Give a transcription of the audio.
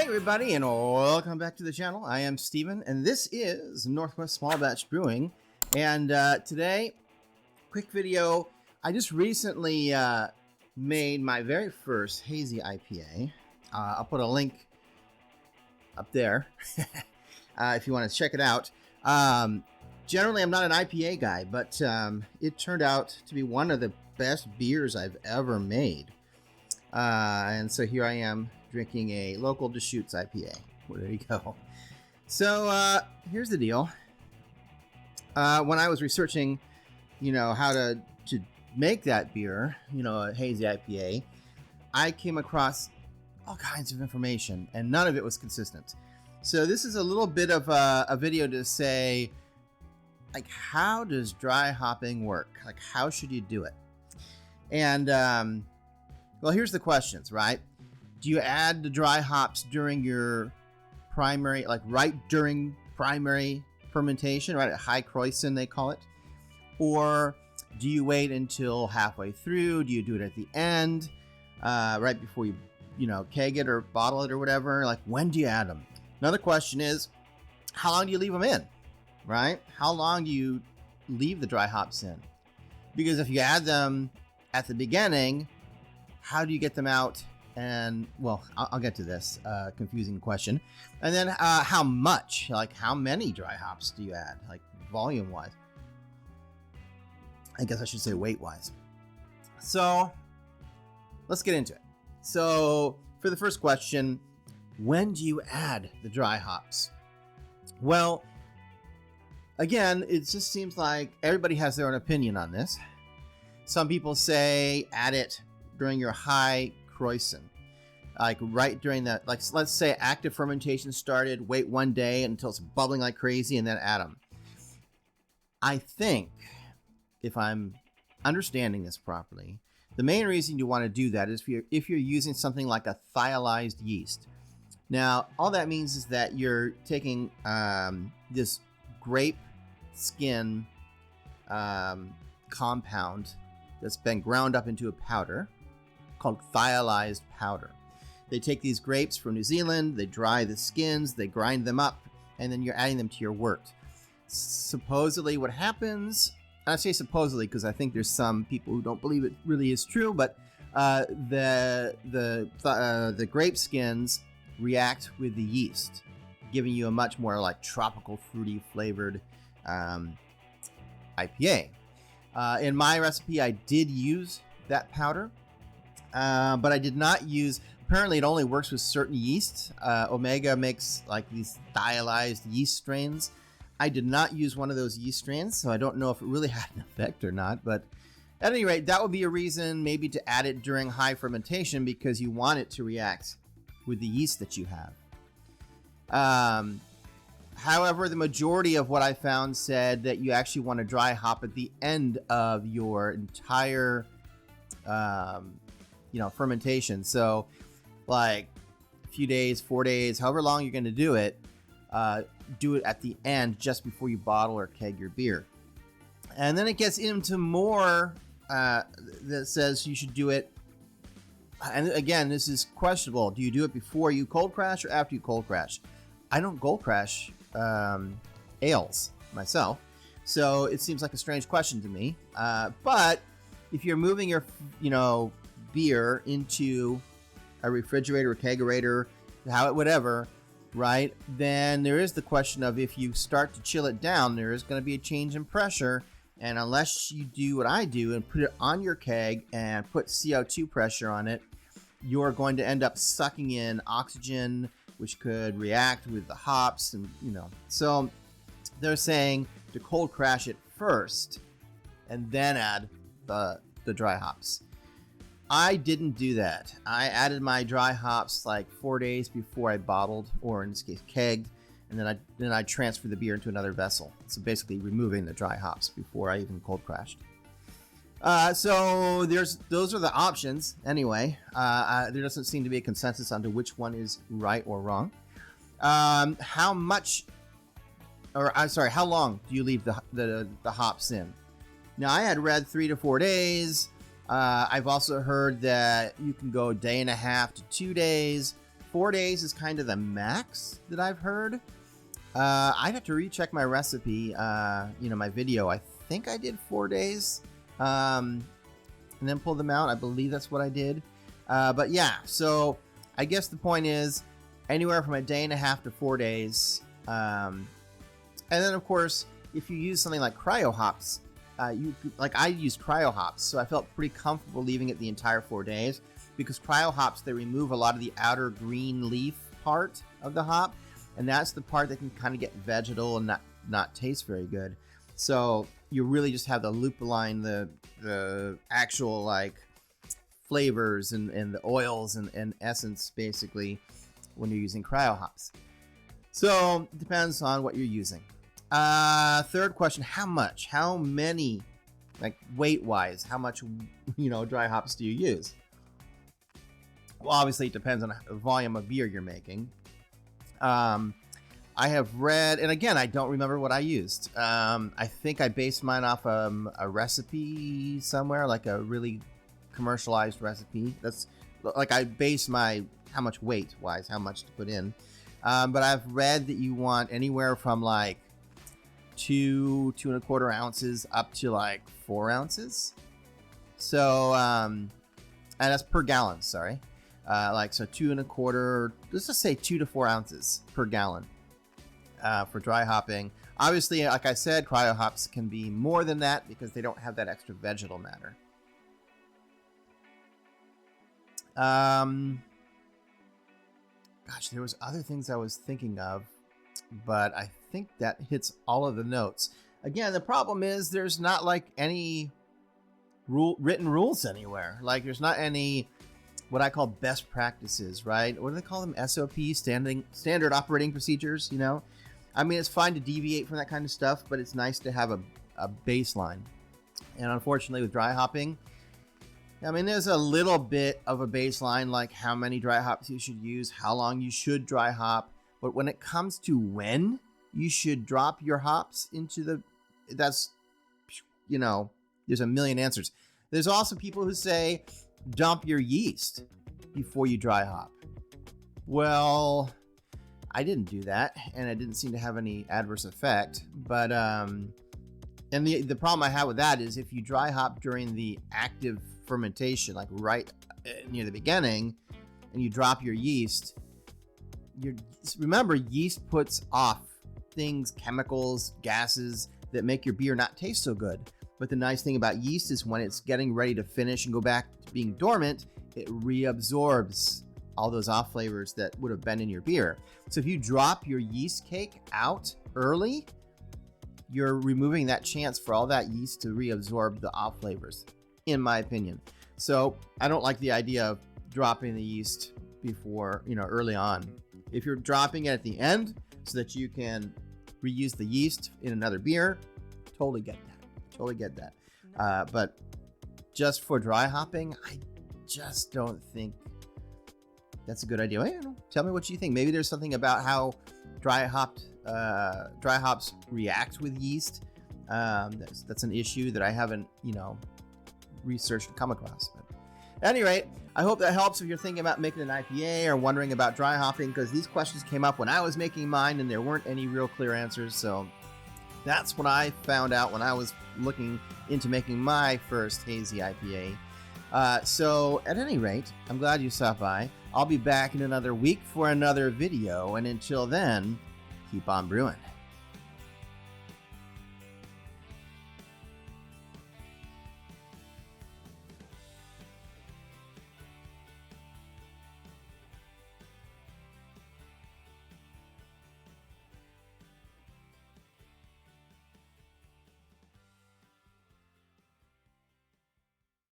Hey everybody, and welcome back to the channel. I am Steven, and this is Northwest Small Batch Brewing. And today, quick video. I just recently made my very first hazy IPA. I'll put a link up there if you want to check it out. Generally, I'm not an IPA guy, but it turned out to be one of the best beers I've ever made. And so here I am drinking a local Deschutes IPA. Well, there you go. So here's the deal. When I was researching, how to make that beer, a hazy IPA, I came across all kinds of information, and none of it was consistent. So this is a little bit of a video to say, like, how does dry hopping work? Like, how should you do it? And well, here's the questions, right? Do you add the dry hops during your primary, like right during primary fermentation, right at high Kreuzen they call it? Or do you wait until halfway through? Do you do it at the end, right before you, keg it or bottle it or whatever? Like, when do you add them? Another question is, how long do you leave them in, right? How long do you leave the dry hops in? Because if you add them at the beginning, how do you get them out? And well, I'll get to this confusing question. And then how much, like how many dry hops do you add, like volume wise? I guess I should say weight wise. So let's get into it. So for the first question, when do you add the dry hops? Well, again, it just seems like everybody has their own opinion on this. Some people say add it during your high Kreuzen, like right during that, like let's say active fermentation started, wait one day until it's bubbling like crazy and then add them. I think, if I'm understanding this properly, the main reason you want to do that is if you're using something like a thiolized yeast. Now, all that means is that you're taking this grape skin compound that's been ground up into a powder called thiolized powder. They take these grapes from New Zealand, they dry the skins, they grind them up, and then you're adding them to your wort. Supposedly what happens, and I say supposedly because I think there's some people who don't believe it really is true, but the grape skins react with the yeast, giving you a much more like tropical, fruity flavored IPA. In my recipe, I did use that powder, but I did not use, apparently it only works with certain yeasts. Omega makes like these thiolized yeast strains. I did not use one of those yeast strains, so I don't know if it really had an effect or not, but at any rate, that would be a reason maybe to add it during high fermentation because you want it to react with the yeast that you have. However, the majority of what I found said that you actually want to dry hop at the end of your entire, fermentation. So like a few days, 4 days, however long you're going to do it at the end just before you bottle or keg your beer. And then it gets into more that says you should do it. And again, this is questionable. Do you do it before you cold crash or after you cold crash? I don't cold crash ales myself, so it seems like a strange question to me. But if you're moving your, beer into a refrigerator, or kegerator, whatever, right? Then there is the question of if you start to chill it down, there is going to be a change in pressure, and unless you do what I do and put it on your keg and put CO2 pressure on it, you're going to end up sucking in oxygen, which could react with the hops, and so they're saying to cold crash it first and then add the dry hops. I didn't do that. I added my dry hops like 4 days before I bottled, or in this case kegged, and then I transferred the beer into another vessel. So basically removing the dry hops before I even cold crashed. So those are the options anyway. There doesn't seem to be a consensus on to which one is right or wrong. How long do you leave the hops in? Now I had read 3 to 4 days. I've also heard that you can go a day and a half to 2 days. 4 days is kind of the max that I've heard. I'd have to recheck my recipe, my video. I think I did 4 days, and then pull them out. I believe that's what I did. But yeah, so I guess the point is anywhere from a day and a half to 4 days. And then of course, if you use something like cryo hops, I use cryo hops, so I felt pretty comfortable leaving it the entire 4 days, because cryo hops, they remove a lot of the outer green leaf part of the hop, and that's the part that can kind of get vegetal and not taste very good. So you really just have the lupulin, the actual like flavors and the oils and essence basically when you're using cryo hops. So it depends on what you're using. Third question, how many, like weight wise, how much, dry hops do you use? Well, obviously it depends on the volume of beer you're making. I have read, and again, I don't remember what I used. I think I based mine off a recipe somewhere, like a really commercialized recipe. That's like I base how much weight wise, how much to put in. But I've read that you want anywhere from like 2 1/4 ounces up to like 4 ounces. So, and that's per gallon, sorry. So 2 1/4, let's just say 2 to 4 ounces per gallon for dry hopping. Obviously, like I said, cryo hops can be more than that because they don't have that extra vegetal matter. Gosh, there was other things I was thinking of, but I think that hits all of the notes. Again, the problem is there's not like any written rules anywhere. Like there's not any what I call best practices, right? What do they call them? SOP, standard operating procedures, I mean, it's fine to deviate from that kind of stuff, but it's nice to have a baseline. And unfortunately with dry hopping, I mean, there's a little bit of a baseline, like how many dry hops you should use, how long you should dry hop. But when it comes to when you should drop your hops into there's a million answers. There's also people who say, dump your yeast before you dry hop. Well, I didn't do that, and it didn't seem to have any adverse effect. But and the problem I have with that is if you dry hop during the active fermentation, like right near the beginning, and you drop your yeast, remember, yeast puts off things, chemicals, gases that make your beer not taste so good. But the nice thing about yeast is when it's getting ready to finish and go back to being dormant, it reabsorbs all those off flavors that would have been in your beer. So if you drop your yeast cake out early, you're removing that chance for all that yeast to reabsorb the off flavors, in my opinion. So I don't like the idea of dropping the yeast before, early on. If you're dropping it at the end so that you can reuse the yeast in another beer, totally get that. But just for dry hopping, I just don't think that's a good idea. Tell me what you think. Maybe there's something about how dry hops react with yeast. That's an issue that I haven't, researched and come across. But at any rate, I hope that helps if you're thinking about making an IPA or wondering about dry hopping, because these questions came up when I was making mine and there weren't any real clear answers. So that's what I found out when I was looking into making my first hazy IPA. So at any rate, I'm glad you stopped by. I'll be back in another week for another video, and until then, keep on brewing.